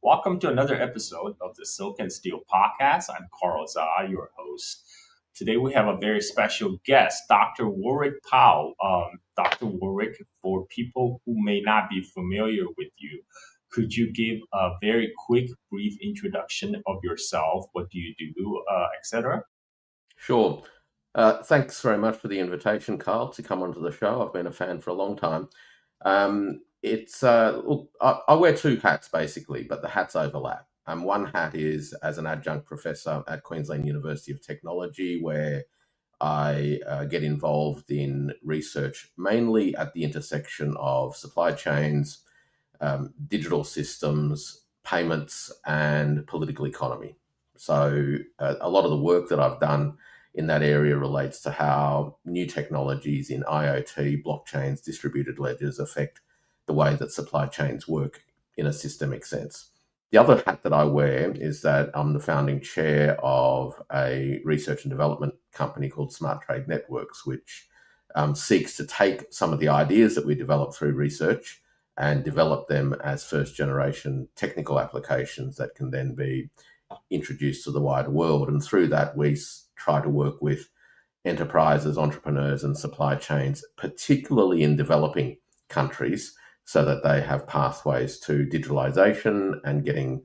Welcome to another episode of the Silk and Steel podcast. I'm Carl Tsai, your host. Today we have a very special guest, Dr. Warwick Powell. Dr. Warwick, for people who may not be familiar with you, could you give a very quick, brief introduction of yourself? What do you do, etc.? Sure. Thanks very much for the invitation, Carl, to come onto the show. I've been a fan for a long time. Look, I wear two hats basically, but the hats overlap. One hat is as an adjunct professor at Queensland University of Technology, where I get involved in research mainly at the intersection of supply chains, digital systems, payments, and political economy. So a lot of the work that I've done in that area relates to how new technologies in IoT, blockchains, distributed ledgers affect the way that supply chains work in a systemic sense. The other hat that I wear is that I'm the founding chair of a research and development company called Smart Trade Networks, which seeks to take some of the ideas that we develop through research and develop them as first generation technical applications that can then be introduced to the wider world. And through that, we try to work with enterprises, entrepreneurs, and supply chains, particularly in developing countries, so that they have pathways to digitalization and getting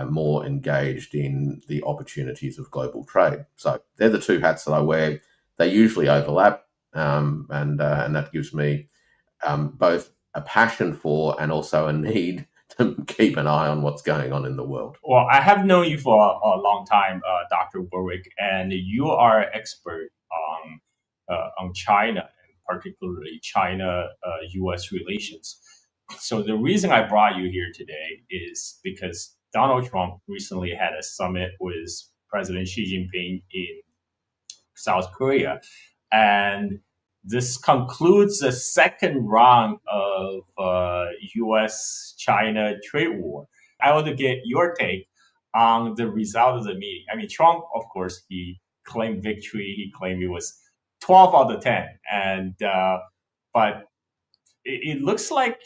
more engaged in the opportunities of global trade. So they're the two hats that I wear. They usually overlap, and that gives me both a passion for and also a need to keep an eye on what's going on in the world. Well, I have known you for a long time, Dr. Warwick, and you are an expert on China, and particularly China-U.S. relations. So the reason I brought you here today is because Donald Trump recently had a summit with President Xi Jinping in South Korea, and this concludes the second round of U.S. China trade war. I want to get your take on the result of the meeting. I mean, Trump, of course, he claimed victory. He claimed it was 12 out of 10, and but it looks like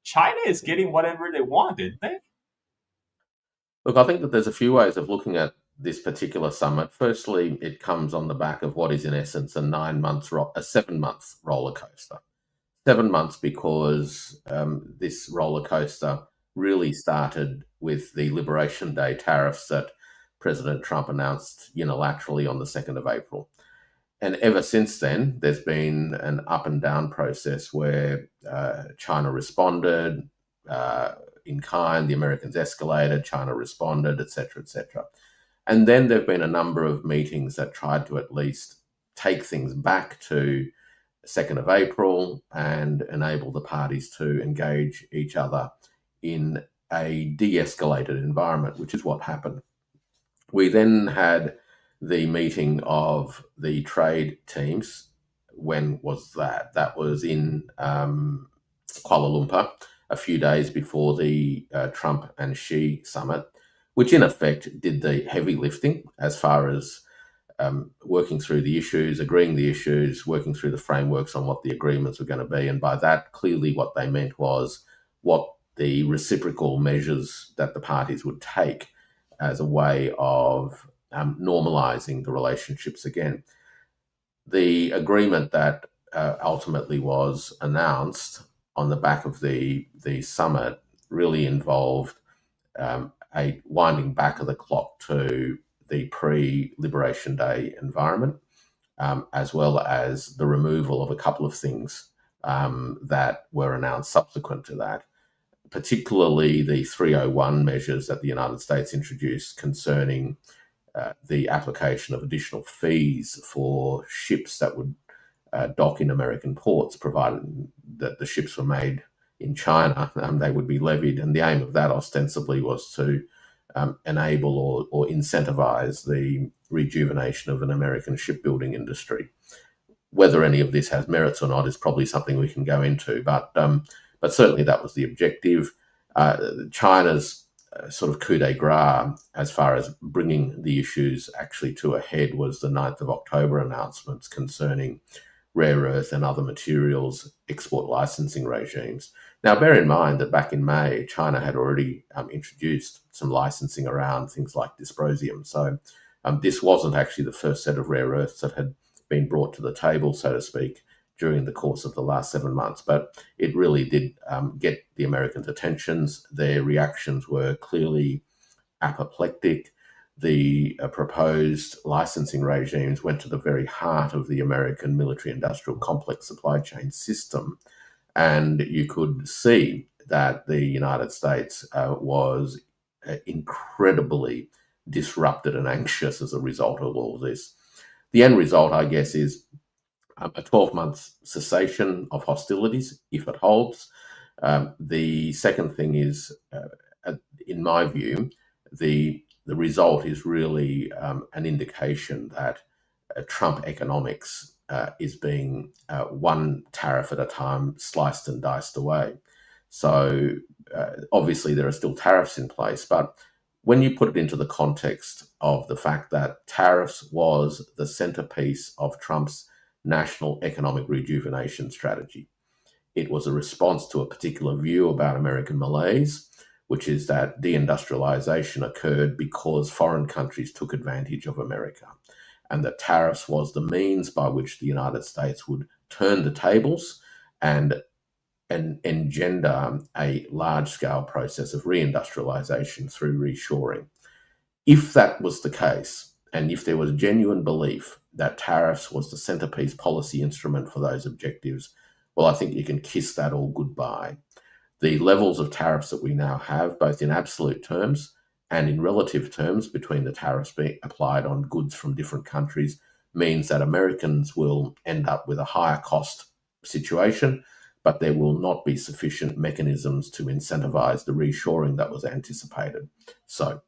China is getting whatever they want, didn't they? Look, I think that there's a few ways of looking at this particular summit. Firstly, it comes on the back of what is in essence a 7-month roller coaster. 7 months because this roller coaster really started with the Liberation Day tariffs that President Trump announced unilaterally on the 2nd of April. And ever since then, there's been an up and down process where China responded in kind, the Americans escalated, China responded, etc., etc. And then there have been a number of meetings that tried to at least take things back to 2nd of April and enable the parties to engage each other in a de-escalated environment, which is what happened. We then had the meeting of the trade teams. When was that? That was in Kuala Lumpur, a few days before the Trump and Xi summit, which in effect did the heavy lifting as far as working through the issues, agreeing the issues, working through the frameworks on what the agreements were going to be. And by that, clearly what they meant was what the reciprocal measures that the parties would take as a way of normalizing the relationships again. The agreement that ultimately was announced on the back of the summit really involved a winding back of the clock to the pre-Liberation Day environment, as well as the removal of a couple of things that were announced subsequent to that, particularly the 301 measures that the United States introduced concerning the application of additional fees for ships that would dock in American ports, provided that the ships were made in China, they would be levied. And the aim of that ostensibly was to enable or incentivize the rejuvenation of an American shipbuilding industry. Whether any of this has merits or not is probably something we can go into, but certainly that was the objective. China's sort of coup de grace as far as bringing the issues actually to a head was the 9th of October announcements concerning rare earth and other materials export licensing regimes. Now, bear in mind that back in May, China had already introduced some licensing around things like dysprosium. So this wasn't actually the first set of rare earths that had been brought to the table, so to speak, during the course of the last 7 months. But it really did get the Americans' attentions. Their reactions were clearly apoplectic. The proposed licensing regimes went to the very heart of the American military-industrial complex supply chain system. And you could see that the United States was incredibly disrupted and anxious as a result of all of this. The end result, I guess, is a 12-month cessation of hostilities, if it holds. The second thing is, in my view, the result is really an indication that Trump economics is being one tariff at a time sliced and diced away. So obviously there are still tariffs in place, but when you put it into the context of the fact that tariffs was the centerpiece of Trump's national economic rejuvenation strategy, it was a response to a particular view about American malaise, which is that deindustrialization occurred because foreign countries took advantage of America, and that tariffs was the means by which the United States would turn the tables and engender a large-scale process of reindustrialization through reshoring. If that was the case, and if there was genuine belief that tariffs was the centerpiece policy instrument for those objectives, well, I think you can kiss that all goodbye. The levels of tariffs that we now have, both in absolute terms and in relative terms between the tariffs being applied on goods from different countries, means that Americans will end up with a higher cost situation, but there will not be sufficient mechanisms to incentivize the reshoring that was anticipated. So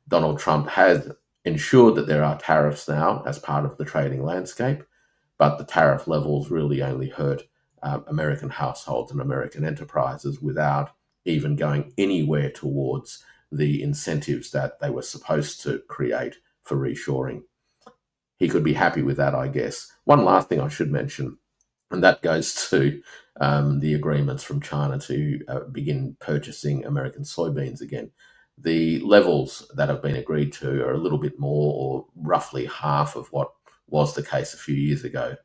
Donald Trump has ensured that there are tariffs now as part of the trading landscape, but the tariff levels really only hurt American households and American enterprises without even going anywhere towards the incentives that they were supposed to create for reshoring. He could be happy with that, I guess. One last thing I should mention, and that goes to the agreements from China to begin purchasing American soybeans again. The levels that have been agreed to are a little bit more, or roughly half of what was the case a few years ago.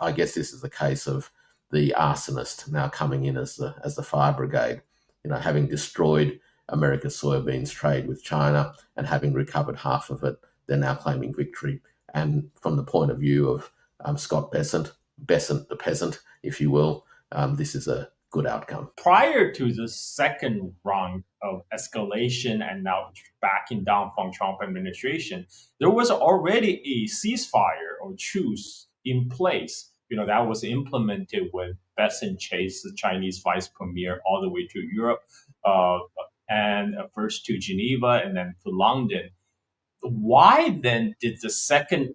I guess this is the case of the arsonist now coming in as the fire brigade, having destroyed America's soybeans trade with China and having recovered half of it. They're now claiming victory. And from the point of view of Scott Bessent the peasant, if you will, this is a good outcome. Prior to the second round of escalation and now backing down from Trump administration, there was already a ceasefire or truce in place. That was implemented when Bessent chased the Chinese vice premier all the way to Europe, and first to Geneva and then to London. Why then did the second,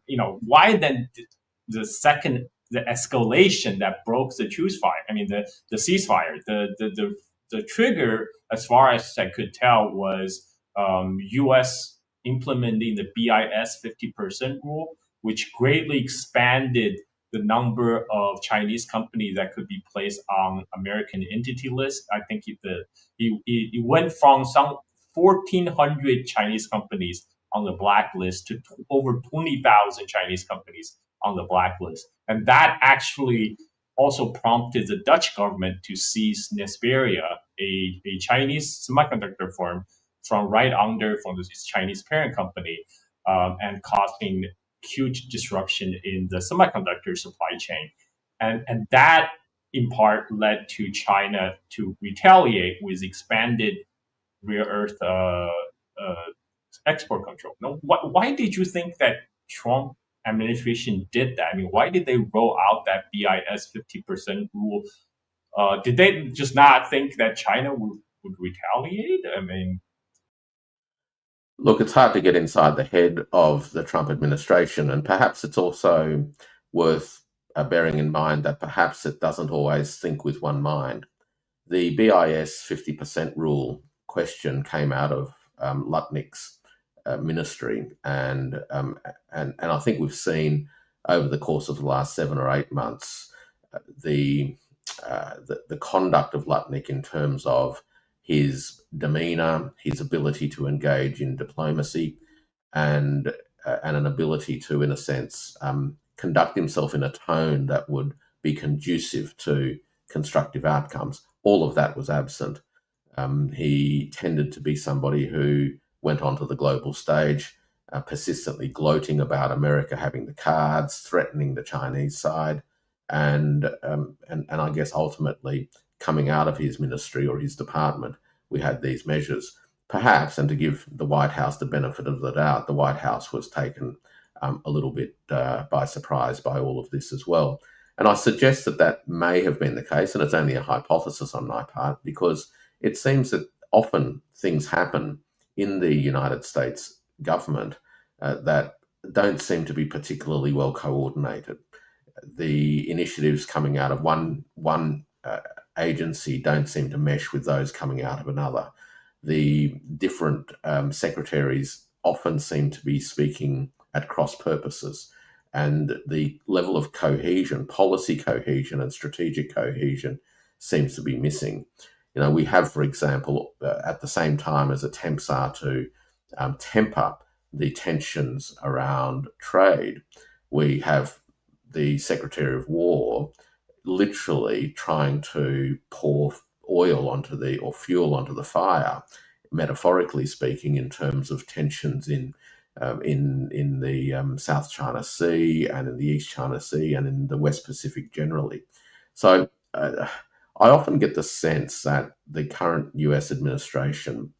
the escalation that broke the ceasefire? I mean, the ceasefire, the trigger, as far as I could tell, was U.S. implementing the BIS 50% rule, which greatly expanded the number of Chinese companies that could be placed on American entity list. I think it went from some 1,400 Chinese companies on the blacklist to over 20,000 Chinese companies on the blacklist. And that actually also prompted the Dutch government to seize Nexperia, a Chinese semiconductor firm from the Chinese parent company, and causing huge disruption in the semiconductor supply chain. And that, in part, led to China to retaliate with expanded rare earth export control. Now, why did you think that Trump administration did that? I mean, why did they roll out that BIS 50% rule? Did they just not think that China would retaliate? I mean, look, it's hard to get inside the head of the Trump administration, and perhaps it's also worth bearing in mind that perhaps it doesn't always think with one mind. The BIS 50% rule question came out of Lutnick's ministry, and I think we've seen over the course of the last 7 or 8 months the the conduct of Lutnick in terms of his demeanour, his ability to engage in diplomacy, and an ability to, in a sense, conduct himself in a tone that would be conducive to constructive outcomes. All of that was absent. He tended to be somebody who went onto the global stage, persistently gloating about America having the cards, threatening the Chinese side, and I guess ultimately coming out of his ministry or his department, we had these measures. Perhaps, and to give the White House the benefit of the doubt, the White House was taken a little bit by surprise by all of this as well. And I suggest that that may have been the case, and it's only a hypothesis on my part, because it seems that often things happen in the United States government that don't seem to be particularly well coordinated. The initiatives coming out of one agency don't seem to mesh with those coming out of another. The different secretaries often seem to be speaking at cross purposes, and the level of cohesion, policy cohesion and strategic cohesion seems to be missing. You know, we have, for example, at the same time as attempts are to temper the tensions around trade, we have the Secretary of War literally trying to pour oil onto the, or fuel onto the fire, metaphorically speaking, in terms of tensions in the South China Sea and in the East China Sea and in the West Pacific generally. So I often get the sense that the current US administration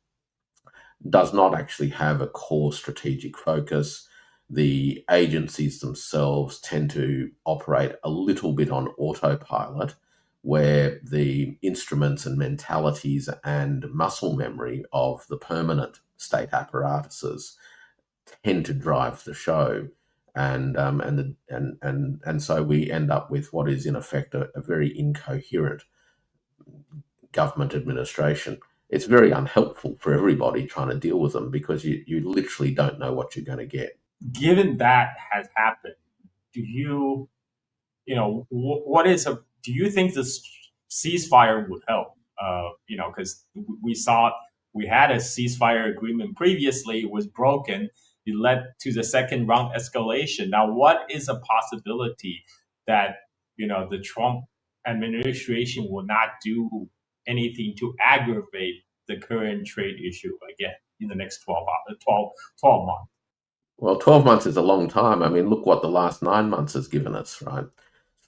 does not actually have a core strategic focus. The agencies themselves tend to operate a little bit on autopilot, where the instruments and mentalities and muscle memory of the permanent state apparatuses tend to drive the show, and so we end up with what is in effect a very incoherent government administration. It's very unhelpful for everybody trying to deal with them, because you literally don't know what you're going to get. Given that has happened, do you, what is a? Do you think this ceasefire would help? Because we had a ceasefire agreement previously. It was broken. It led to the second round escalation. Now, what is a possibility that the Trump administration will not do anything to aggravate the current trade issue again in the next 12 months? Well, 12 months is a long time. I mean, look what the last 9 months has given us, right?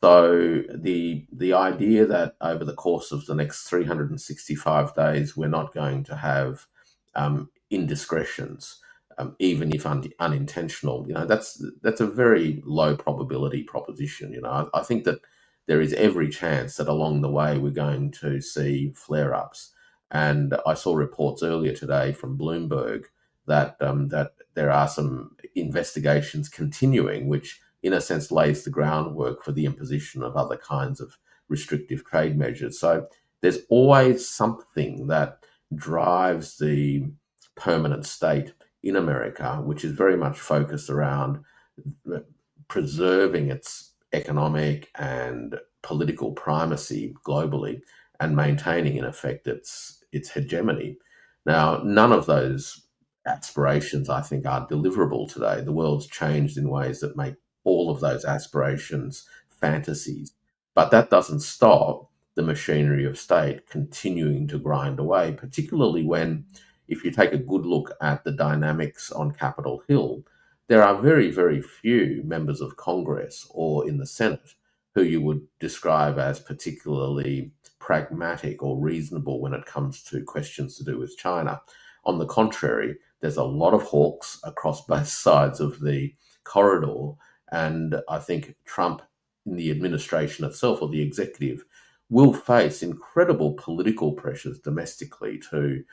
So the idea that over the course of the next 365 days, we're not going to have indiscretions, even if unintentional, that's a very low probability proposition. I think that there is every chance that along the way we're going to see flare-ups. And I saw reports earlier today from Bloomberg that there are some investigations continuing, which in a sense lays the groundwork for the imposition of other kinds of restrictive trade measures. So there's always something that drives the permanent state in America, which is very much focused around preserving its economic and political primacy globally and maintaining, in effect, its hegemony. Now, none of those aspirations, I think, are deliverable today. The world's changed in ways that make all of those aspirations fantasies. But that doesn't stop the machinery of state continuing to grind away, particularly when, if you take a good look at the dynamics on Capitol Hill, there are very, very few members of Congress or in the Senate who you would describe as particularly pragmatic or reasonable when it comes to questions to do with China. On the contrary, there's a lot of hawks across both sides of the corridor, and I think Trump in the administration itself, or the executive, will face incredible political pressures domestically to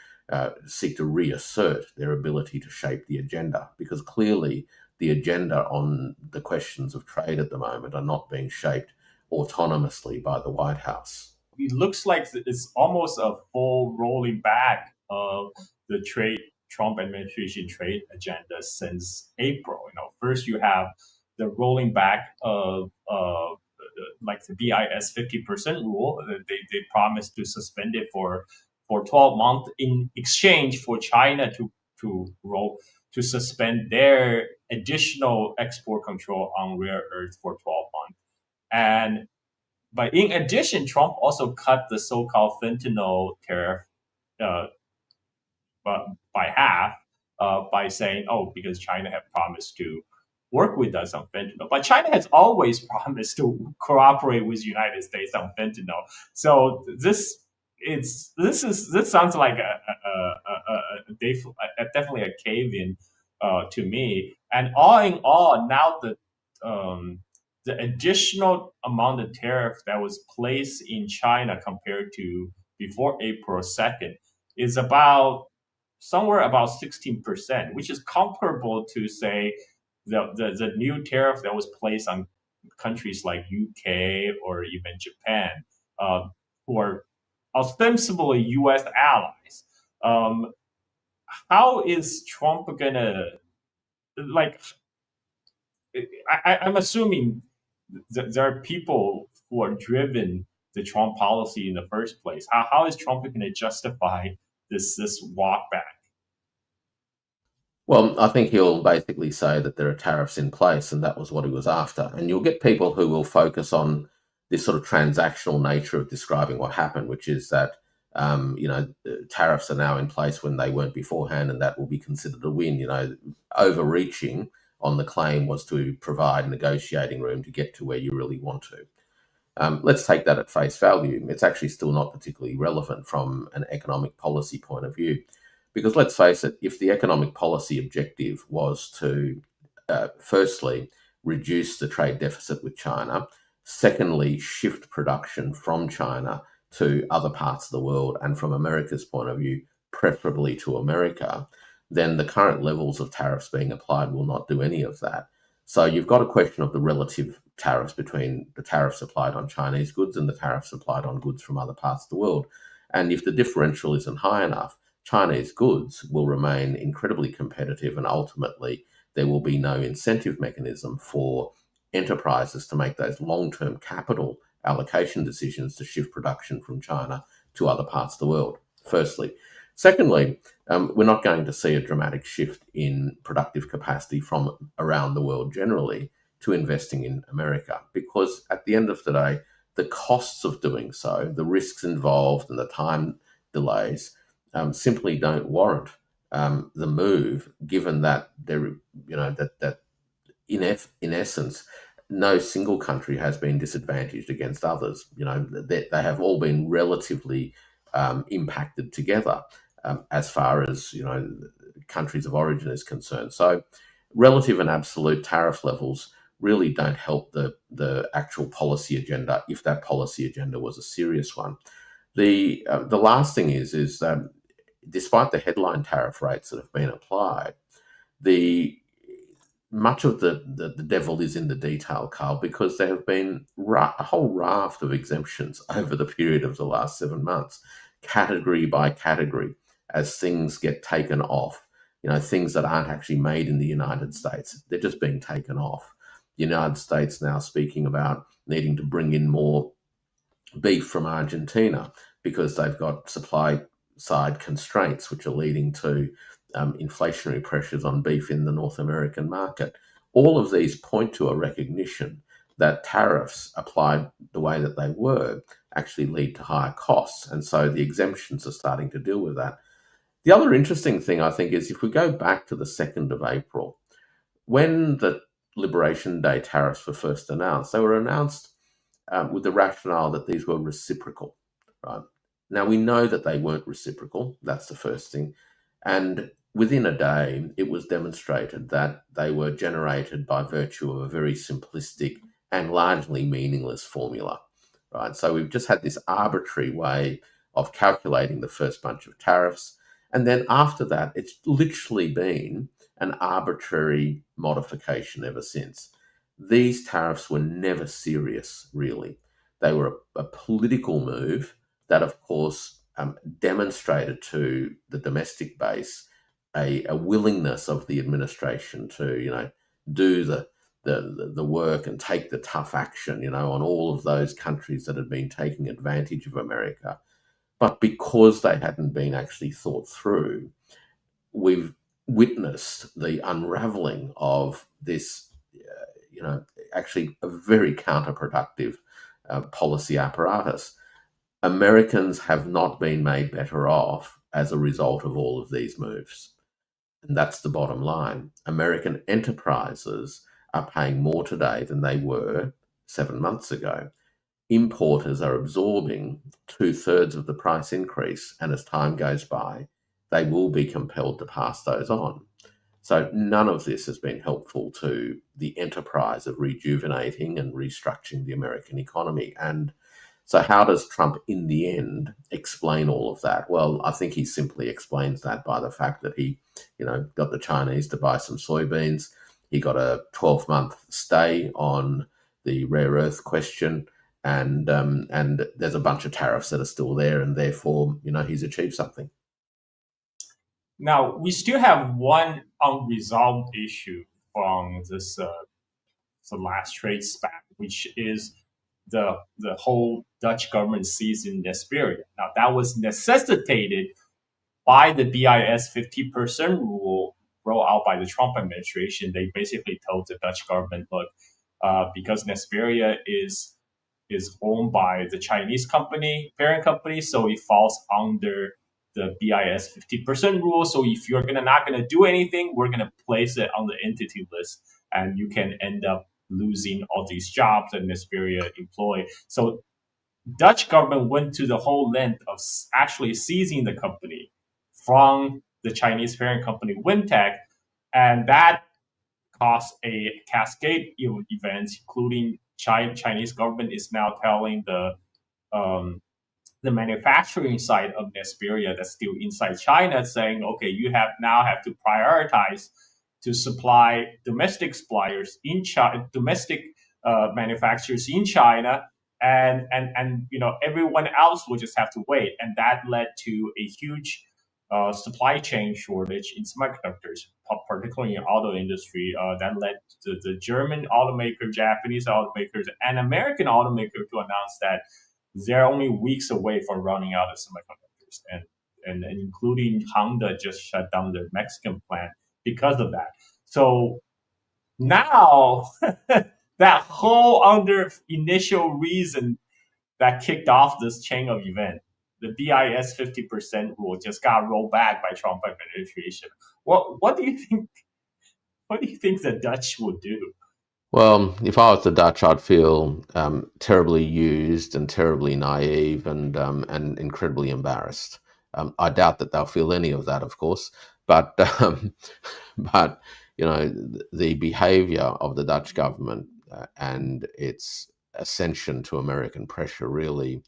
seek to reassert their ability to shape the agenda, because clearly the agenda on the questions of trade at the moment are not being shaped autonomously by the White House. It looks like it's almost a full rolling back of the Trump administration trade agenda since April. First you have the rolling back of like the BIS 50% rule. They promised to suspend it for 12 months in exchange for China to suspend their additional export control on rare earth for 12 months. And but in addition, Trump also cut the so-called fentanyl tariff uh, by half by saying, "Oh, because China had promised to work with us on fentanyl." But China has always promised to cooperate with the United States on fentanyl. So this sounds like definitely a cave in to me. And all in all, now the additional amount of tariff that was placed in China compared to before April 2nd is somewhere about 16%, which is comparable to, say, the new tariff that was placed on countries like UK or even Japan, who are ostensibly U.S. allies. Um, how is Trump gonna, like? I'm assuming that there are people who are driven the Trump policy in the first place. How is Trump going to justify this walk back? Well, I think he'll basically say that there are tariffs in place and that was what he was after. And you'll get people who will focus on this sort of transactional nature of describing what happened, which is that, tariffs are now in place when they weren't beforehand, and that will be considered a win. Overreaching on the claim was to provide negotiating room to get to where you really want to. Let's take that at face value. It's actually still not particularly relevant from an economic policy point of view. Because let's face it, if the economic policy objective was to, firstly, reduce the trade deficit with China, secondly, shift production from China to other parts of the world, and from America's point of view, preferably to America, then the current levels of tariffs being applied will not do any of that. So you've got a question of the relative tariffs between the tariffs applied on Chinese goods and the tariffs applied on goods from other parts of the world. And if the differential isn't high enough, Chinese goods will remain incredibly competitive, and ultimately there will be no incentive mechanism for enterprises to make those long-term capital allocation decisions to shift production from China to other parts of the world, firstly. Secondly, we're not going to see a dramatic shift in productive capacity from around the world generally to investing in America, because at the end of the day, the costs of doing so, the risks involved and the time delays simply don't warrant the move, given that that in essence, no single country has been disadvantaged against others. They have all been relatively impacted together as far as countries of origin is concerned. So, relative and absolute tariff levels really don't help the actual policy agenda, if that policy agenda was a serious one. The last thing is that despite the headline tariff rates that have been applied, the much of the devil is in the detail, Carl, because there have been a whole raft of exemptions over the period of the last 7 months, category by category, as things get taken off. Things that aren't actually made in the United States, they're just being taken off. The United States now speaking about needing to bring in more beef from Argentina because they've got supply side constraints, which are leading to inflationary pressures on beef in the North American market. All of these point to a recognition that tariffs applied the way that they were actually lead to higher costs. And so the exemptions are starting to deal with that. The other interesting thing, I think, is if we go back to the 2nd of April, when the Liberation Day tariffs were first announced, they were announced with the rationale that these were reciprocal, right? Now, we know that they weren't reciprocal. That's the first thing. And within a day, it was demonstrated that they were generated by virtue of a very simplistic and largely meaningless formula, right? So we've just had this arbitrary way of calculating the first bunch of tariffs. And then after that, it's literally been an arbitrary modification ever since. These tariffs were never serious, really. They were a political move that, of course, demonstrated to the domestic base a willingness of the administration to, do the the work and take the tough action, on all of those countries that had been taking advantage of America. But because they hadn't been actually thought through, we've witnessed the unraveling of this, actually a very counterproductive policy apparatus. Americans have not been made better off as a result of all of these moves. And that's the bottom line. American enterprises are paying more today than they were 7 months ago. Importers are absorbing 2/3 of the price increase, and as time goes by, they will be compelled to pass those on. So none of this has been helpful to the enterprise of rejuvenating and restructuring the American economy. And so how does Trump, in the end, explain all of that? Well, I think he simply explains that by the fact that he, got the Chinese to buy some soybeans. He got a 12-month stay on the rare earth question, and there's a bunch of tariffs that are still there, and therefore, he's achieved something. Now, we still have one unresolved issue from this the last trade spat, which is the whole Dutch government seizing Nexperia. Now, that was necessitated by the BIS 50% rule rolled out by the Trump administration. They basically told the Dutch government, look, because Nexperia is owned by the Chinese parent company, so it falls under the BIS 50% rule. So if you're not going to do anything, we're going to place it on the entity list, and you can end up losing all these jobs that Nexperia employ. So Dutch government went to the whole length of actually seizing the company from the Chinese parent company Wintech, and that caused a cascade of events, including Chinese government is now telling the manufacturing side of Nexperia that's still inside China, saying, okay, you now have to prioritize to supply domestic suppliers in China, domestic manufacturers in China, and everyone else will just have to wait, and that led to a huge supply chain shortage in semiconductors, particularly in auto industry. That led to the German automaker, Japanese automakers, and American automaker to announce that they're only weeks away from running out of semiconductors, and including Honda just shut down their Mexican plant because of that. So now that whole initial reason that kicked off this chain of events, the BIS 50% rule, just got rolled back by Trump administration. What do you think? What do you think the Dutch would do? Well, if I was the Dutch, I'd feel terribly used and terribly naive and incredibly embarrassed. I doubt that they'll feel any of that, of course, but but the behaviour of the Dutch government and its ascension to American pressure really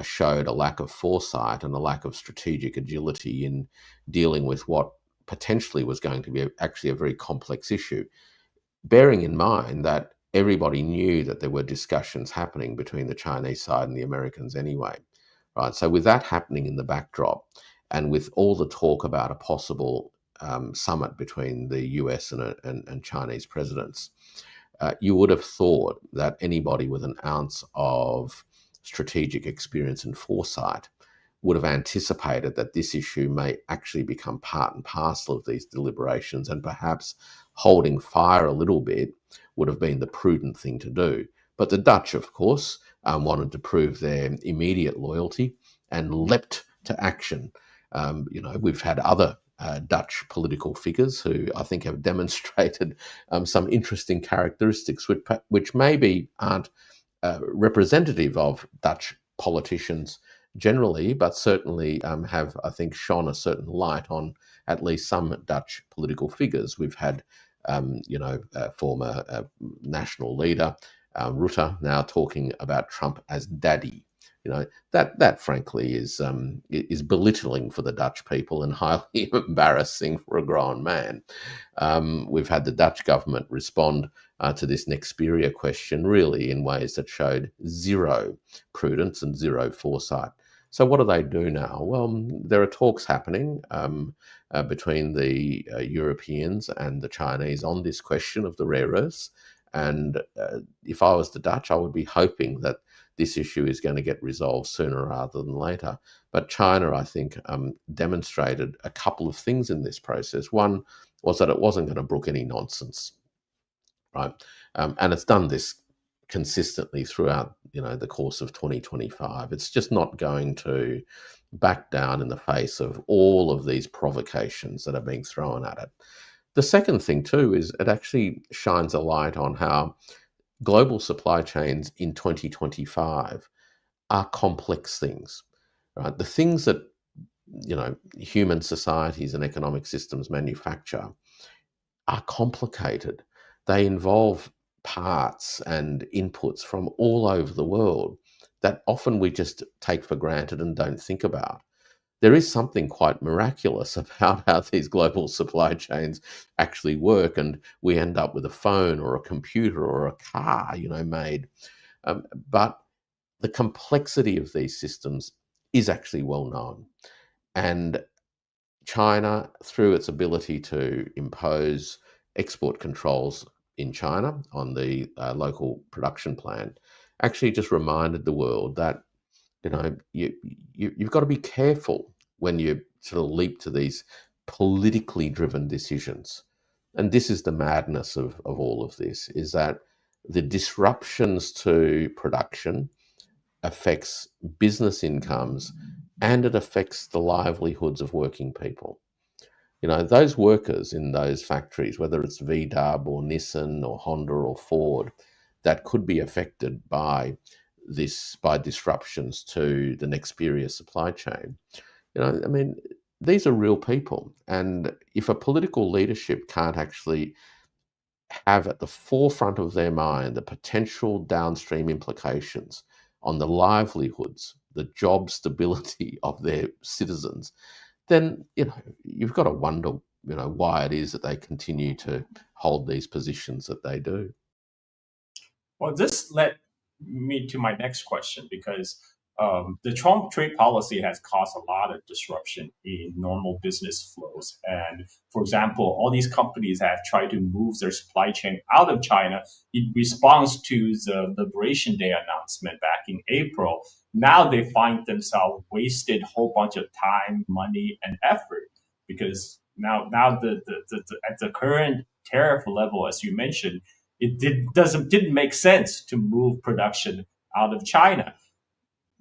showed a lack of foresight and a lack of strategic agility in dealing with what potentially was going to be actually a very complex issue, bearing in mind that everybody knew that there were discussions happening between the Chinese side and the Americans anyway, right? So with that happening in the backdrop, and with all the talk about a possible summit between the US and Chinese presidents, you would have thought that anybody with an ounce of strategic experience and foresight would have anticipated that this issue may actually become part and parcel of these deliberations, and perhaps holding fire a little bit would have been the prudent thing to do. But the Dutch, of course, wanted to prove their immediate loyalty and leapt to action. We've had other Dutch political figures who I think have demonstrated some interesting characteristics which maybe aren't representative of Dutch politicians generally, but certainly have, I think, shone a certain light on at least some Dutch political figures. We've had, former national leader Rutte now talking about Trump as daddy. That frankly is belittling for the Dutch people and highly embarrassing for a grown man. We've had the Dutch government respond to this Nexperia question really in ways that showed zero prudence and zero foresight. So what do they do now? Well, there are talks happening between the Europeans and the Chinese on this question of the rare earths. And if I was the Dutch, I would be hoping that this issue is going to get resolved sooner rather than later. But China, I think, demonstrated a couple of things in this process. One was that it wasn't going to brook any nonsense, right? And it's done this consistently throughout, the course of 2025. It's just not going to back down in the face of all of these provocations that are being thrown at it. The second thing too is it actually shines a light on how global supply chains in 2025 are complex things, right? The things that human societies and economic systems manufacture are complicated. They involve parts and inputs from all over the world that often we just take for granted and don't think about. There is something quite miraculous about how these global supply chains actually work, and we end up with a phone or a computer or a car, made. But the complexity of these systems is actually well known. And China, through its ability to impose export controls in China on the local production plant, actually just reminded the world that you've got to be careful when you sort of leap to these politically driven decisions. And this is the madness of all of this, is that the disruptions to production affects business incomes and it affects the livelihoods of working people. Those workers in those factories, whether it's VW or Nissan or Honda or Ford, that could be affected by disruptions to the Nexperia supply chain. These are real people. And if a political leadership can't actually have at the forefront of their mind the potential downstream implications on the livelihoods, the job stability of their citizens, then you've got to wonder why it is that they continue to hold these positions that they do. Well, this led me to my next question because the Trump trade policy has caused a lot of disruption in normal business flows. And for example, all these companies have tried to move their supply chain out of China in response to the Liberation Day announcement back in April. Now they find themselves wasted a whole bunch of time, money, and effort because now the at the current tariff level, as you mentioned, didn't make sense to move production out of China.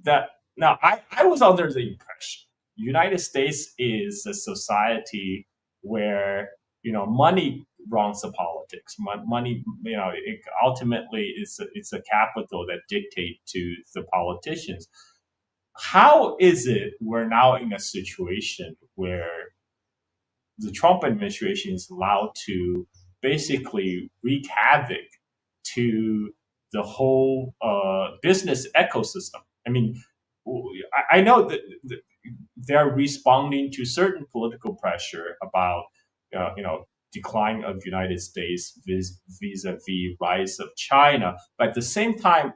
I was under the impression United States is a society where money runs the politics. Money, it ultimately it's a capital that dictate to the politicians. How is it we're now in a situation where the Trump administration is allowed to basically wreak havoc to the whole business ecosystem? I mean, I know that they're responding to certain political pressure about, decline of United States vis-a-vis rise of China, but at the same time,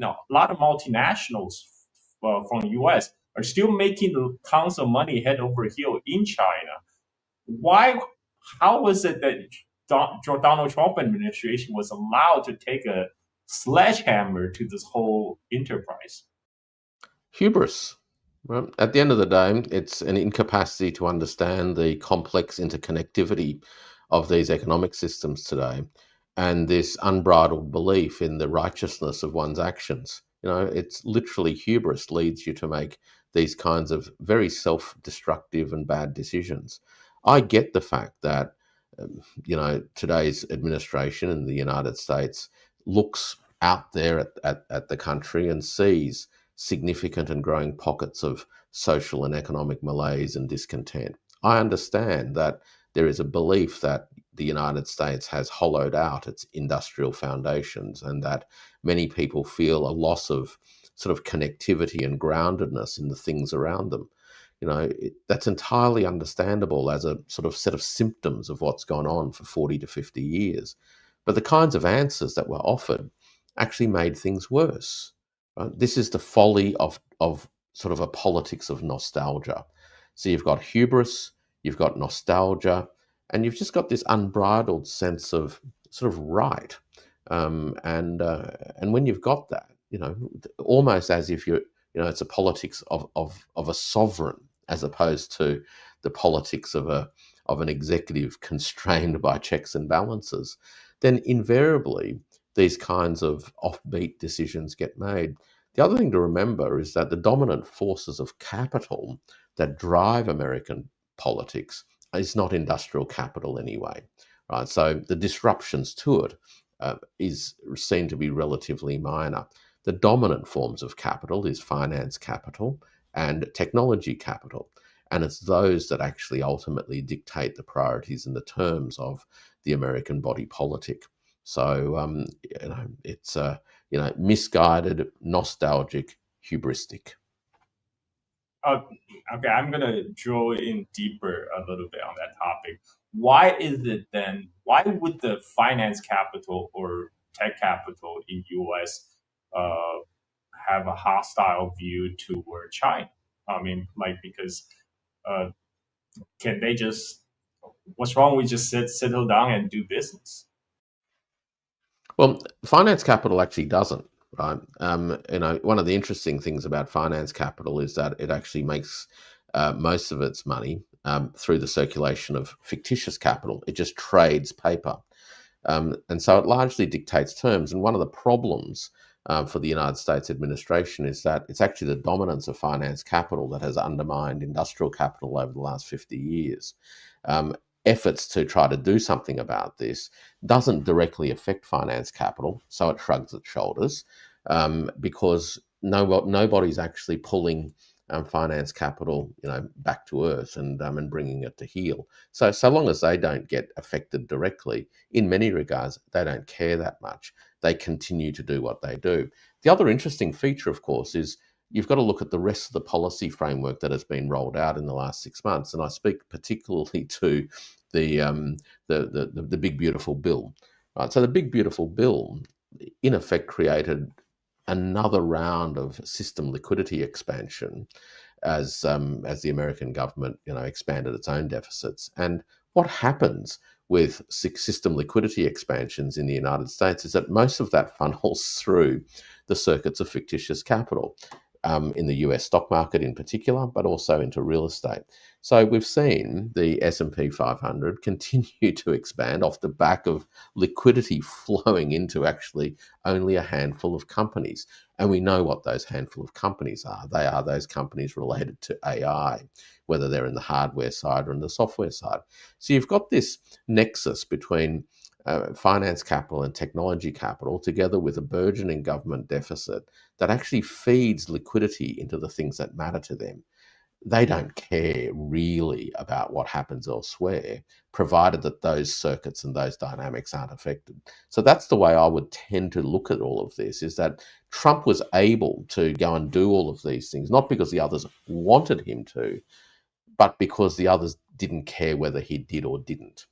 a lot of multinationals from the U.S. are still making tons of money head over heel in China. Why? How was it that Donald Trump administration was allowed to take a sledgehammer to this whole enterprise? Hubris. Right? At the end of the day, it's an incapacity to understand the complex interconnectivity of these economic systems today and this unbridled belief in the righteousness of one's actions. It's literally hubris leads you to make these kinds of very self-destructive and bad decisions. I get the fact that, today's administration in the United States looks out there at the country and sees significant and growing pockets of social and economic malaise and discontent. I understand that there is a belief that the United States has hollowed out its industrial foundations and that many people feel a loss of sort of connectivity and groundedness in the things around them. That's entirely understandable as a sort of set of symptoms of what's gone on for 40 to 50 years. But the kinds of answers that were offered actually made things worse. Right? This is the folly of sort of a politics of nostalgia. So you've got hubris, you've got nostalgia, and you've just got this unbridled sense of sort of right. And when you've got that, almost as if it's a politics of a sovereign as opposed to the politics of an executive constrained by checks and balances, then invariably these kinds of offbeat decisions get made. The other thing to remember is that the dominant forces of capital that drive American politics is not industrial capital anyway, right? So the disruptions to it is seen to be relatively minor. The dominant forms of capital is finance capital and technology capital. And it's those that actually ultimately dictate the priorities and the terms of the American body politic. So, it's misguided, nostalgic, hubristic. Okay, I'm gonna drill in deeper a little bit on that topic. Why is it then? Why would the finance capital or tech capital in U.S. Uh, have a hostile view toward China? I mean, like because uh, can they just? What's wrong with just settle down and do business? Well, finance capital actually doesn't, right? One of the interesting things about finance capital is that it actually makes most of its money through the circulation of fictitious capital. It just trades paper. And so it largely dictates terms. And one of the problems for the United States administration is that it's actually the dominance of finance capital that has undermined industrial capital over the last 50 years. Efforts to try to do something about this doesn't directly affect finance capital, so it shrugs its shoulders because nobody's actually pulling finance capital, back to earth and bringing it to heel. So long as they don't get affected directly, in many regards, they don't care that much. They continue to do what they do. The other interesting feature, of course, is you've got to look at the rest of the policy framework that has been rolled out in the last 6 months, and I speak particularly to the big beautiful bill. Right? So the big beautiful bill, in effect, created another round of system liquidity expansion as the American government expanded its own deficits. And what happens with system liquidity expansions in the United States is that most of that funnels through the circuits of fictitious capital. In the US stock market in particular, but also into real estate. So we've seen the S&P 500 continue to expand off the back of liquidity flowing into actually only a handful of companies. And we know what those handful of companies are. They are those companies related to AI, whether they're in the hardware side or in the software side. So you've got this nexus between finance capital and technology capital, together with a burgeoning government deficit that actually feeds liquidity into the things that matter to them. They don't care really about what happens elsewhere, provided that those circuits and those dynamics aren't affected. So that's the way I would tend to look at all of this, is that Trump was able to go and do all of these things, not because the others wanted him to, but because the others didn't care whether he did or didn't.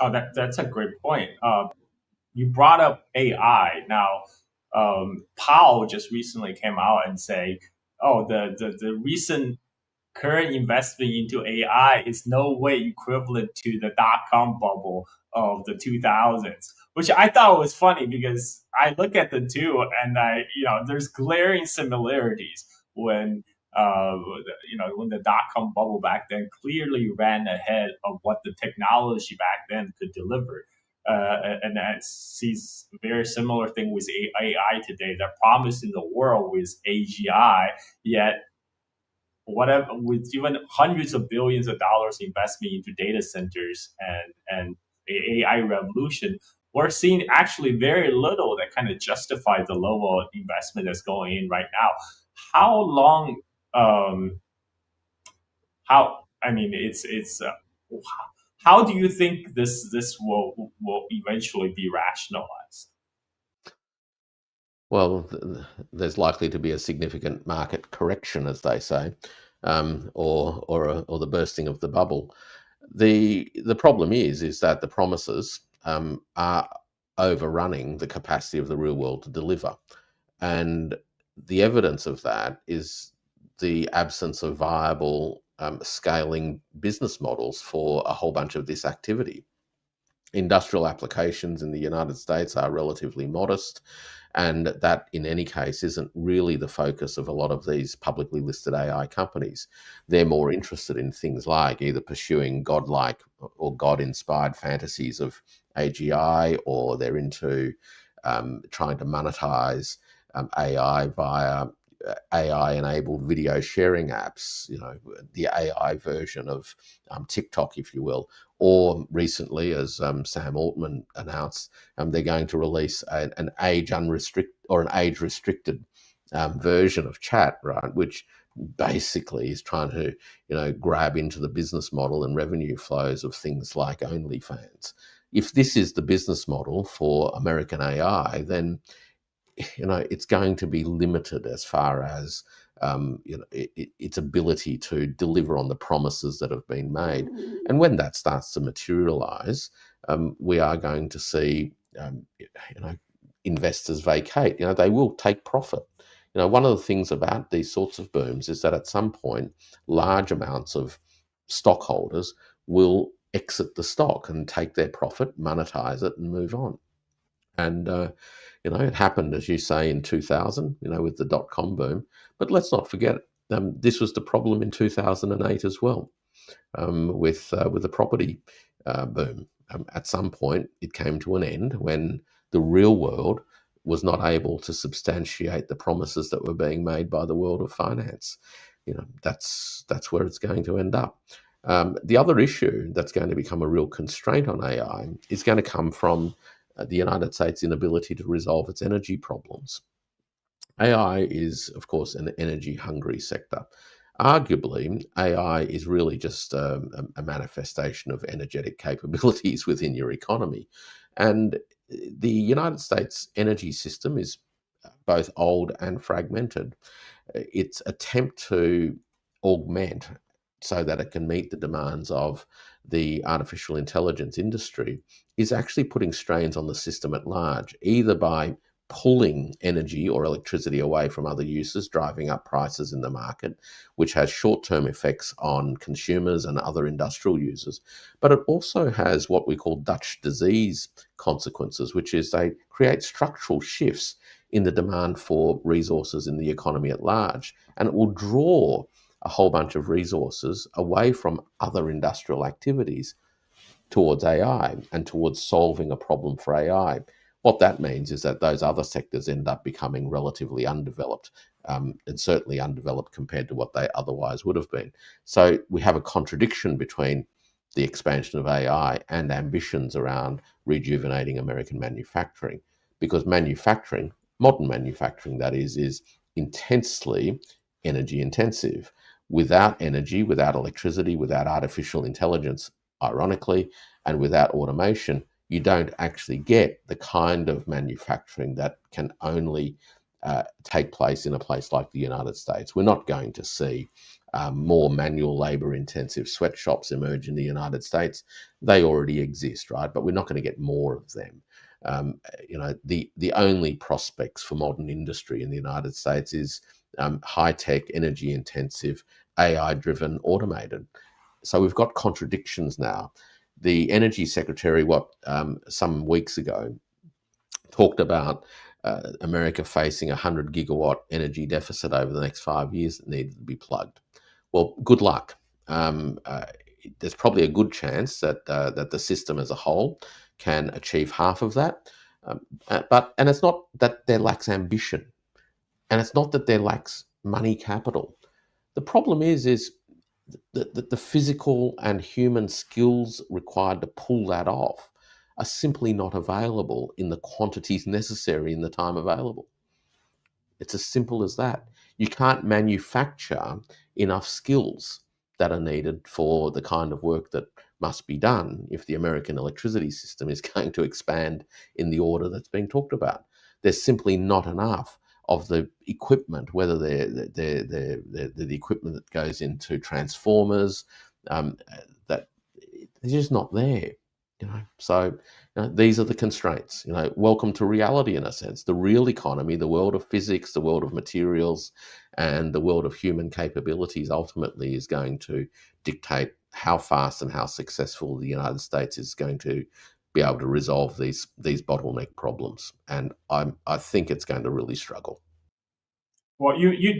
Oh, that's a great point. You brought up AI. Now, Powell just recently came out and say, "Oh, the recent current investment into AI is no way equivalent to the dot-com bubble of the 2000s," which I thought was funny because I look at the two and there's glaring similarities when. When the dot-com bubble back then clearly ran ahead of what the technology back then could deliver. And that sees a very similar thing with AI today. They're promising the world with AGI, yet whatever with even hundreds of billions of dollars investment into data centers and the AI revolution, we're seeing actually very little that kind of justifies the level of investment that's going in right now. How long? How? I mean, it's. How do you think this will eventually be rationalized? Well, there's likely to be a significant market correction, as they say, or the bursting of the bubble. The problem is that the promises are overrunning the capacity of the real world to deliver, and the evidence of that is the absence of viable scaling business models for a whole bunch of this activity. Industrial applications in the United States are relatively modest, and that in any case isn't really the focus of a lot of these publicly listed AI companies. They're more interested in things like either pursuing godlike or God-inspired fantasies of AGI, or they're into trying to monetize AI via AI-enabled video sharing apps, the AI version of TikTok, if you will. Or recently, as Sam Altman announced, they're going to release an age-restricted version of chat, right? Which basically is trying to, grab into the business model and revenue flows of things like OnlyFans. If this is the business model for American AI, then it's going to be limited as far as its ability to deliver on the promises that have been made. And when that starts to materialize, we are going to see investors vacate. They will take profit. One of the things about these sorts of booms is that at some point, large amounts of stockholders will exit the stock and take their profit, monetize it, and move on. And it happened, as you say, in 2000, with the dot-com boom. But let's not forget, this was the problem in 2008 as well, with the property boom. At some point, it came to an end when the real world was not able to substantiate the promises that were being made by the world of finance. That's where it's going to end up. The other issue that's going to become a real constraint on AI is going to come from the United States' inability to resolve its energy problems. AI is, of course, an energy-hungry sector. Arguably, AI is really just a manifestation of energetic capabilities within your economy. And the United States energy system is both old and fragmented. Its attempt to augment so that it can meet the demands of the artificial intelligence industry is actually putting strains on the system at large, either by pulling energy or electricity away from other uses, driving up prices in the market, which has short-term effects on consumers and other industrial users. But it also has what we call Dutch disease consequences, which is they create structural shifts in the demand for resources in the economy at large. And it will draw a whole bunch of resources away from other industrial activities towards AI and towards solving a problem for AI. What that means is that those other sectors end up becoming relatively undeveloped, and certainly undeveloped compared to what they otherwise would have been. So we have a contradiction between the expansion of AI and ambitions around rejuvenating American manufacturing, because manufacturing, modern manufacturing that is intensely energy intensive. Without energy, without electricity, without artificial intelligence, ironically, and without automation, you don't actually get the kind of manufacturing that can only take place in a place like the United States. We're not going to see more manual labor intensive sweatshops emerge in the United States. They already exist, right? But we're not going to get more of them. The only prospects for modern industry in the United States is high-tech, energy-intensive, AI-driven, automated. So we've got contradictions now. The Energy Secretary, some weeks ago, talked about America facing a 100 gigawatt energy deficit over the next 5 years that needed to be plugged. Well, good luck. There's probably a good chance that the system as a whole can achieve half of that. And it's not that there lacks ambition, and it's not that there lacks money capital. The problem is the physical and human skills required to pull that off are simply not available in the quantities necessary in the time available. It's as simple as that. You can't manufacture enough skills that are needed for the kind of work that must be done if the American electricity system is going to expand in the order that's being talked about. There's simply not enough of the equipment, whether they're the equipment that goes into transformers, that they're just not there. So these are the constraints. Welcome to reality in a sense. The real economy, the world of physics, the world of materials, and the world of human capabilities ultimately is going to dictate how fast and how successful the United States is going to be able to resolve these bottleneck problems. And I think it's going to really struggle. Well, you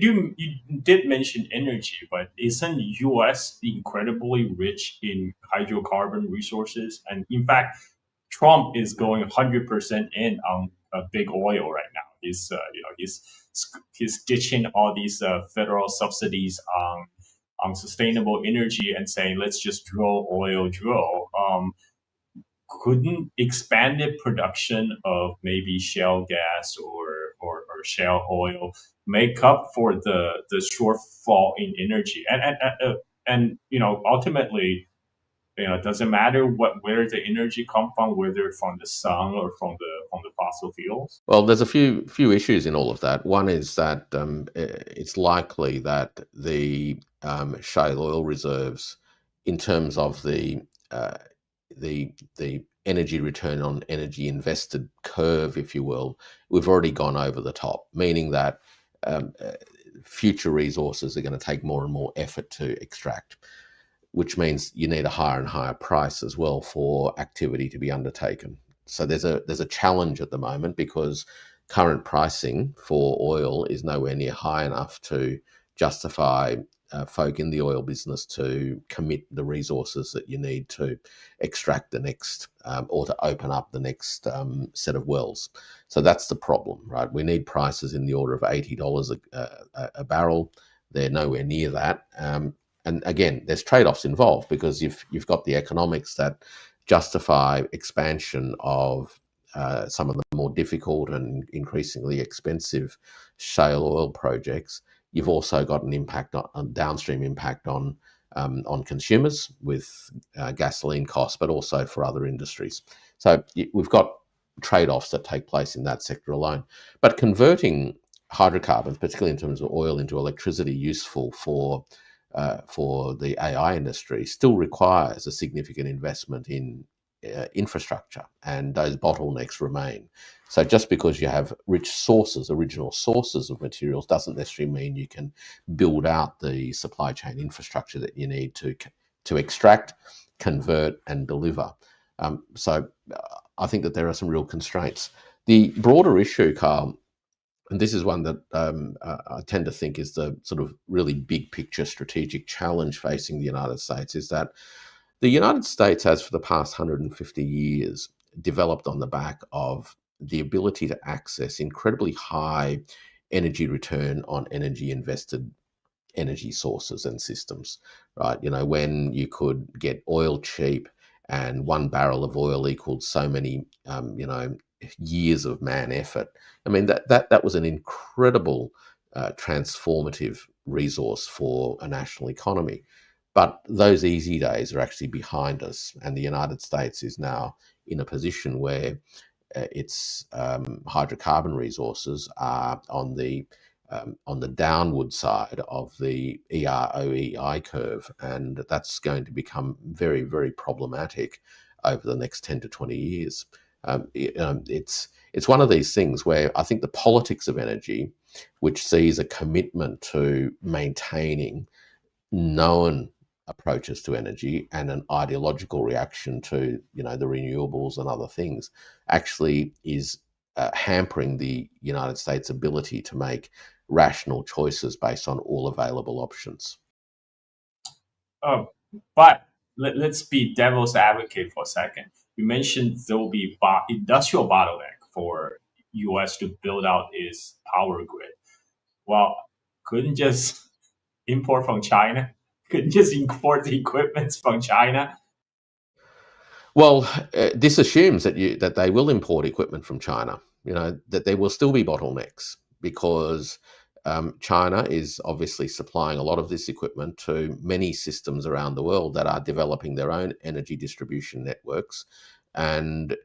did mention energy, but isn't U.S. incredibly rich in hydrocarbon resources? And in fact, Trump is going 100% in on big oil right now. He's ditching all these federal subsidies on sustainable energy and saying let's just drill. Couldn't expanded production of maybe shale gas or shale oil make up for the shortfall in energy? And ultimately, it doesn't matter where the energy come from, whether from the sun or from the fossil fuels. Well, there's a few issues in all of that. One is that it's likely that the shale oil reserves, in terms of uh, the energy return on energy invested curve, if you will, we've already gone over the top, meaning that um, uh, future resources are going to take more and more effort to extract, which means you need a higher and higher price as well for activity to be undertaken. So there's a challenge at the moment because current pricing for oil is nowhere near high enough to justify folk in the oil business to commit the resources that you need to extract the next or to open up the next set of wells. So that's the problem, right? We need prices in the order of $80 a barrel. They're nowhere near that. And again, there's trade-offs involved because you've got the economics that justify expansion of some of the more difficult and increasingly expensive shale oil projects. You've also got an impact on downstream impact on consumers with gasoline costs, but also for other industries. So we've got trade-offs that take place in that sector alone. But converting hydrocarbons, particularly in terms of oil, into electricity useful for the AI industry still requires a significant investment in infrastructure, and those bottlenecks remain. So just because you have rich sources, original sources of materials, doesn't necessarily mean you can build out the supply chain infrastructure that you need to extract, convert, and deliver. So I think that there are some real constraints. The broader issue, Carl, and this is one that I tend to think is the sort of really big picture strategic challenge facing the United States, is that the United States has for the past 150 years developed on the back of the ability to access incredibly high energy return on energy invested energy sources and systems, right? When you could get oil cheap and 1 barrel of oil equaled so many, years of man effort. I mean, that was an incredible transformative resource for a national economy. But those easy days are actually behind us, and the United States is now in a position where its hydrocarbon resources are on the downward side of the EROEI curve, and that's going to become very, very problematic over the next 10 to 20 years. It's one of these things where I think the politics of energy, which sees a commitment to maintaining known approaches to energy and an ideological reaction to the renewables and other things, actually is hampering the United States' ability to make rational choices based on all available options. But let's be devil's advocate for a second. You mentioned there will be industrial bottleneck for U.S. to build out its power grid. Well, couldn't just import from China? Couldn't just import the equipment from China? Well, this assumes that they will import equipment from China. That there will still be bottlenecks because China is obviously supplying a lot of this equipment to many systems around the world that are developing their own energy distribution networks, and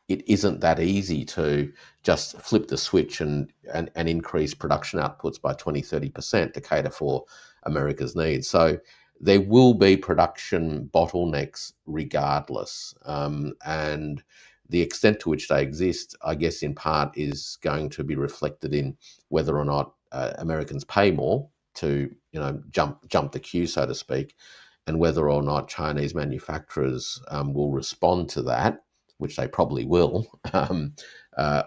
it isn't that easy to just flip the switch and increase production outputs by 20-30% to cater for America's needs. So there will be production bottlenecks regardless. And the extent to which they exist, I guess, in part is going to be reflected in whether or not Americans pay more to, jump the queue, so to speak, and whether or not Chinese manufacturers will respond to that, which they probably will,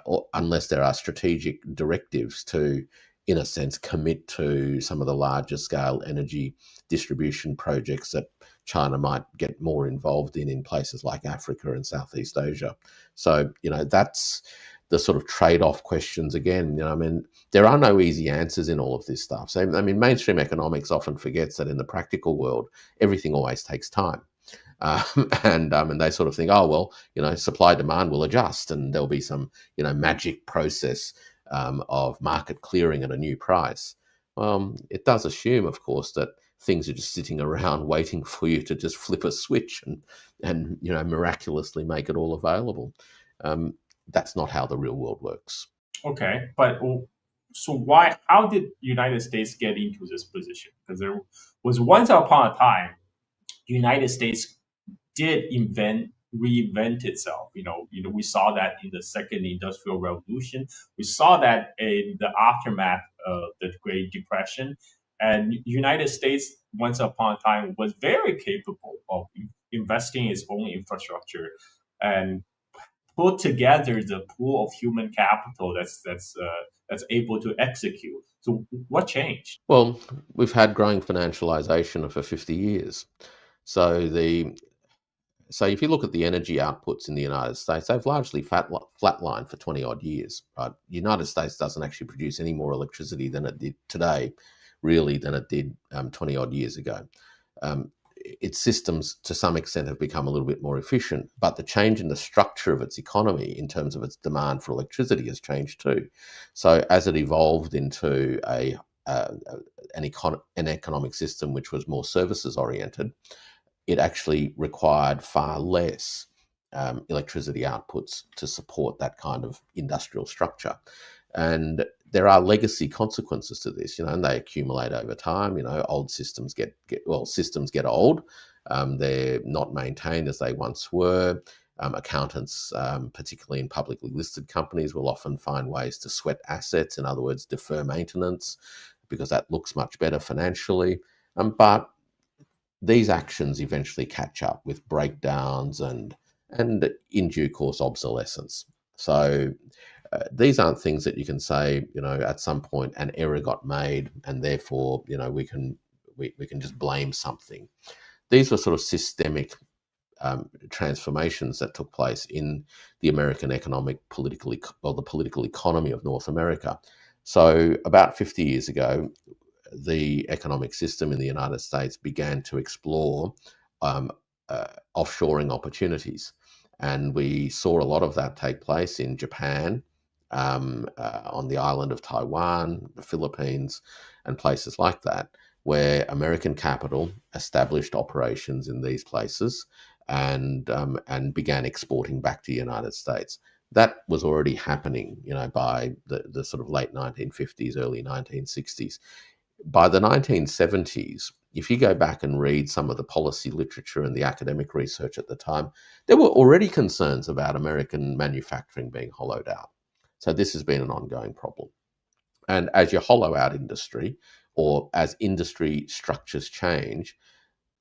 or unless there are strategic directives to, in a sense, commit to some of the larger scale energy distribution projects that China might get more involved in places like Africa and Southeast Asia. So, that's the sort of trade-off questions again. I mean, there are no easy answers in all of this stuff. So, I mean, mainstream economics often forgets that in the practical world, everything always takes time. And they sort of think, oh, well, supply demand will adjust and there'll be some, magic process of market clearing at a new price. It does assume, of course, that things are just sitting around waiting for you to just flip a switch and miraculously make it all available. That's not how the real world works. Okay, but so how did United States get into this position? Because there was once upon a time, United States did reinvent itself. We saw that in the Second Industrial Revolution. We saw that in the aftermath of the Great Depression. And United States, once upon a time, was very capable of investing its own infrastructure and put together the pool of human capital that's able to execute. So what changed? Well, we've had growing financialization for 50 years. So if you look at the energy outputs in the United States, they've largely flatlined for 20 odd years. Right? The United States doesn't actually produce any more electricity than it did today, really, than it did 20 odd years ago. Its systems, to some extent, have become a little bit more efficient, but the change in the structure of its economy in terms of its demand for electricity has changed too. So as it evolved into an economic system which was more services oriented, it actually required far less electricity outputs to support that kind of industrial structure. And there are legacy consequences to this, and they accumulate over time. Old systems systems get old. They're not maintained as they once were. Accountants, particularly in publicly listed companies, will often find ways to sweat assets, in other words, defer maintenance, because that looks much better financially. But these actions eventually catch up with breakdowns and in due course obsolescence. So these aren't things that you can say, at some point an error got made and therefore, we can just blame something. These were sort of systemic transformations that took place in the American the political economy of North America. So about 50 years ago, the economic system in the United States began to explore offshoring opportunities. And we saw a lot of that take place in Japan, on the island of Taiwan, the Philippines, and places like that, where American capital established operations in these places and began exporting back to the United States. That was already happening, by the sort of late 1950s, early 1960s. By the 1970s, if you go back and read some of the policy literature and the academic research at the time, there were already concerns about American manufacturing being hollowed out. So this has been an ongoing problem. And as you hollow out industry, or as industry structures change,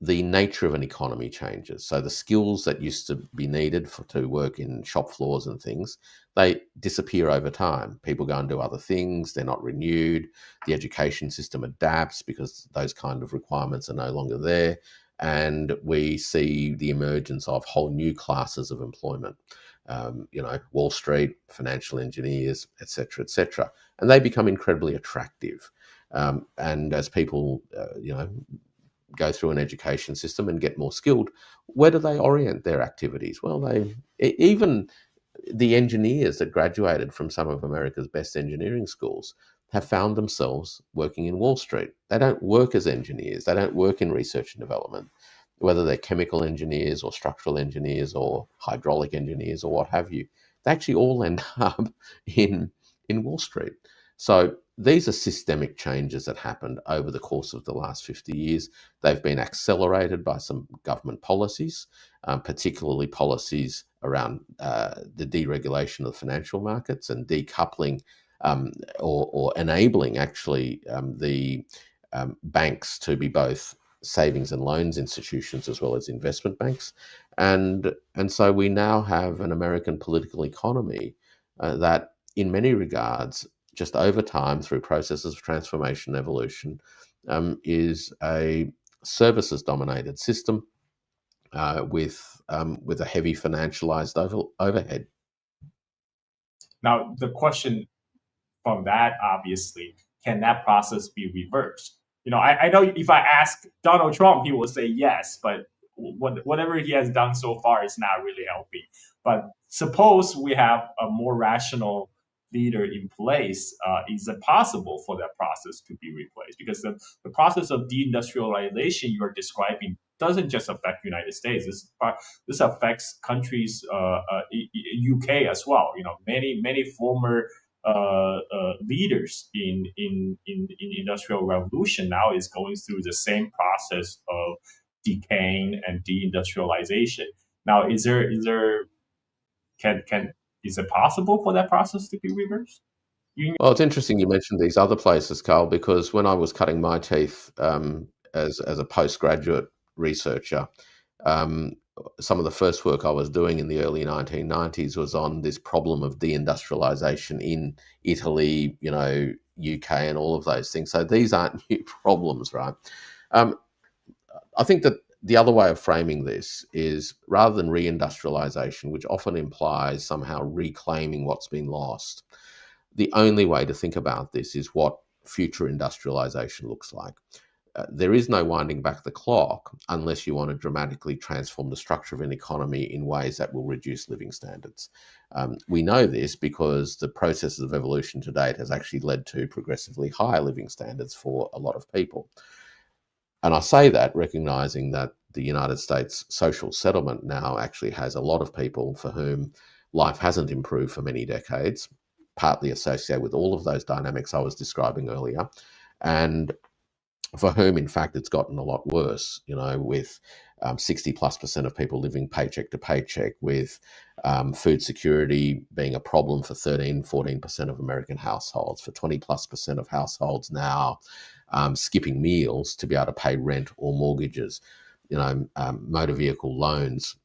the nature of an economy changes. So the skills that used to be needed to work in shop floors and things, they disappear over time. People go and do other things. They're not renewed. The education system adapts because those kind of requirements are no longer there. And we see the emergence of whole new classes of employment. Wall Street, financial engineers, etc., etc. And they become incredibly attractive. And as people, go through an education system and get more skilled, where do they orient their activities? Well, even the engineers that graduated from some of America's best engineering schools have found themselves working in Wall Street. They don't work as engineers. They don't work in research and development, whether they're chemical engineers or structural engineers or hydraulic engineers or what have you. They actually all end up in Wall Street. So these are systemic changes that happened over the course of the last 50 years. They've been accelerated by some government policies, particularly policies around the deregulation of the financial markets and decoupling or enabling actually the banks to be both savings and loans institutions as well as investment banks. And so we now have an American political economy that in many regards, just over time through processes of transformation and evolution, is a services dominated system with a heavy financialized overhead. Now, the question from that, obviously, can that process be reversed? I know if I ask Donald Trump, he will say yes, but whatever he has done so far is not really helping. But suppose we have a more rational leader in place, is it possible for that process to be replaced? Because the process of deindustrialization you're describing doesn't just affect the United States. This affects countries, UK as well. Many former leaders in the industrial revolution now is going through the same process of decaying and deindustrialization. Now, is it possible for that process to be reversed? Well, it's interesting you mentioned these other places, Carl, because when I was cutting my teeth as a postgraduate researcher, some of the first work I was doing in the early 1990s was on this problem of deindustrialization in Italy, UK, and all of those things. So these aren't new problems, right? I think that the other way of framing this is, rather than reindustrialization, which often implies somehow reclaiming what's been lost, the only way to think about this is what future industrialization looks like. There is no winding back the clock unless you want to dramatically transform the structure of an economy in ways that will reduce living standards. We know this because the processes of evolution to date has actually led to progressively higher living standards for a lot of people. And I say that recognizing that the United States social settlement now actually has a lot of people for whom life hasn't improved for many decades, partly associated with all of those dynamics I was describing earlier, and for whom, in fact, it's gotten a lot worse, with 60+% of people living paycheck to paycheck, with food security being a problem for 14% of American households, for 20+% of households now skipping meals to be able to pay rent or mortgages. Motor vehicle loans,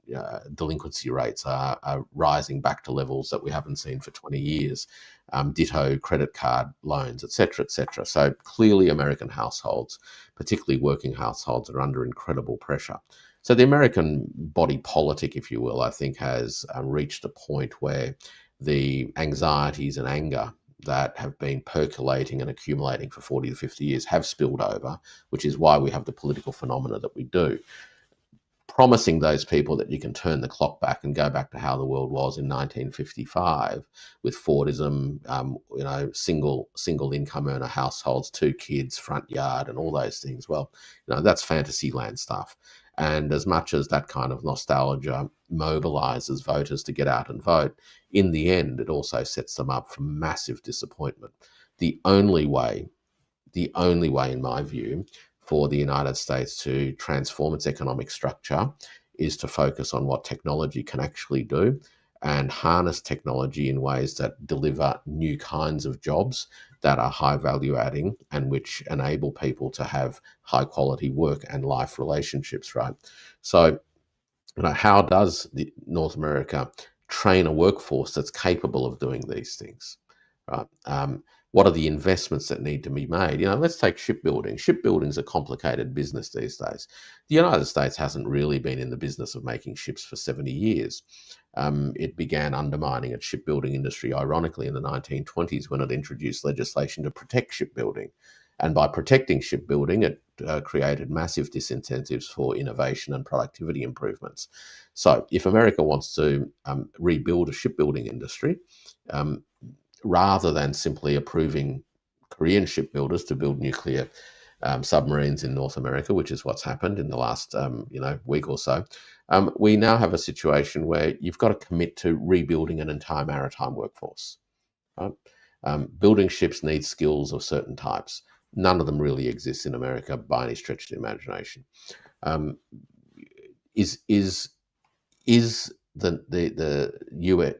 delinquency rates are rising back to levels that we haven't seen for 20 years. Ditto credit card loans, et cetera, et cetera. So clearly American households, particularly working households, are under incredible pressure. So the American body politic, if you will, I think has reached a point where the anxieties and anger that have been percolating and accumulating for 40 to 50 years have spilled over, which is why we have the political phenomena that we do. Promising those people that you can turn the clock back and go back to how the world was in 1955 with Fordism, single income earner households, 2 kids, front yard, and all those things. Well, that's fantasy land stuff. And as much as that kind of nostalgia mobilizes voters to get out and vote, in the end, it also sets them up for massive disappointment. The only way, in my view, for the United States to transform its economic structure is to focus on what technology can actually do and harness technology in ways that deliver new kinds of jobs that are high value adding and which enable people to have high quality work and life relationships, right? So, how does North America train a workforce that's capable of doing these things, right? What are the investments that need to be made? Let's take shipbuilding. Shipbuilding is a complicated business these days. The United States hasn't really been in the business of making ships for 70 years. It began undermining its shipbuilding industry, ironically, in the 1920s when it introduced legislation to protect shipbuilding. And by protecting shipbuilding, it created massive disincentives for innovation and productivity improvements. So if America wants to rebuild a shipbuilding industry, rather than simply approving Korean shipbuilders to build nuclear submarines in North America, which is what's happened in the last week or so, we now have a situation where you've got to commit to rebuilding an entire maritime workforce. Right? Building ships needs skills of certain types. None of them really exist in America by any stretch of the imagination. Is the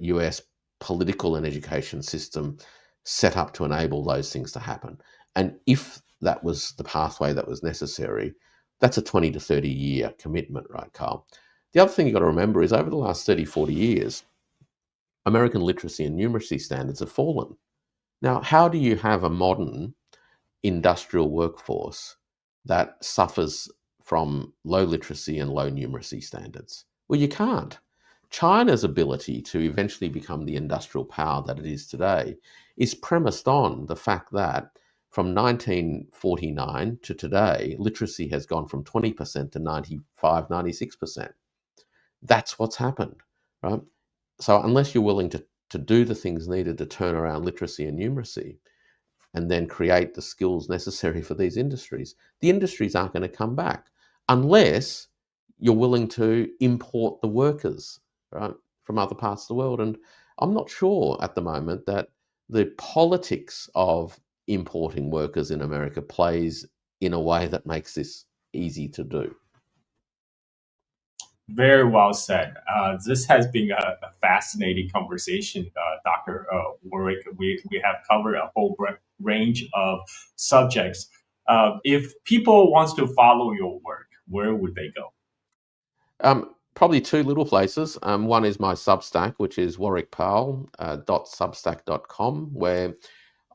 U.S. political and education system set up to enable those things to happen? And if that was the pathway that was necessary, That's a 20 to 30 year commitment, right, Carl? The other thing you've got to remember is over the last 30, 40 years, American literacy and numeracy standards have fallen. Now, how do you have a modern industrial workforce that suffers from low literacy and low numeracy standards? Well, you can't. China's ability to eventually become the industrial power that it is today is premised on the fact that from 1949 to today, literacy has gone from 20% to 95, 96%. That's what's happened, right? So unless you're willing to do the things needed to turn around literacy and numeracy, and then create the skills necessary for these industries, the industries aren't going to come back unless you're willing to import the workers, right, from other parts of the world. And I'm not sure at the moment that the politics of importing workers in America plays in a way that makes this easy to do. Very well said. This has been a fascinating conversation, Dr. Warwick. We have covered a whole range of subjects. If people want to follow your work, where would they go? Probably two little places. One is my Substack, which is warwickpowell.substack.com, where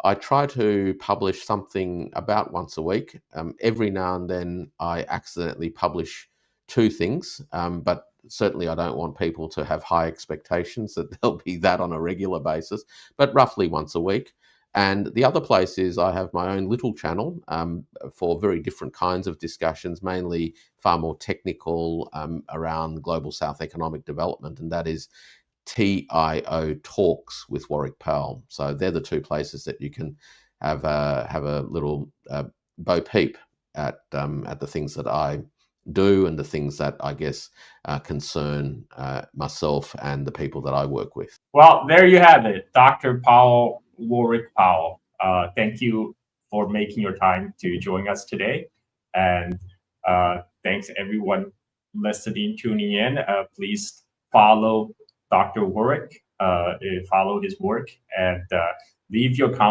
I try to publish something about once a week. Every now and then I accidentally publish two things, but certainly I don't want people to have high expectations that there'll be that on a regular basis, but roughly once a week. And the other place is I have my own little channel for very different kinds of discussions, mainly far more technical around global South economic development, and that is TIO Talks with Warwick Powell. So they're the two places that you can have a little bo peep at the things that I do and the things that I guess concern myself and the people that I work with. Well, there you have it, Dr. Powell, Warwick Powell. Thank you for making your time to join us today. And thanks everyone listening, tuning in. Please follow Dr. Warwick, follow his work, and leave your comments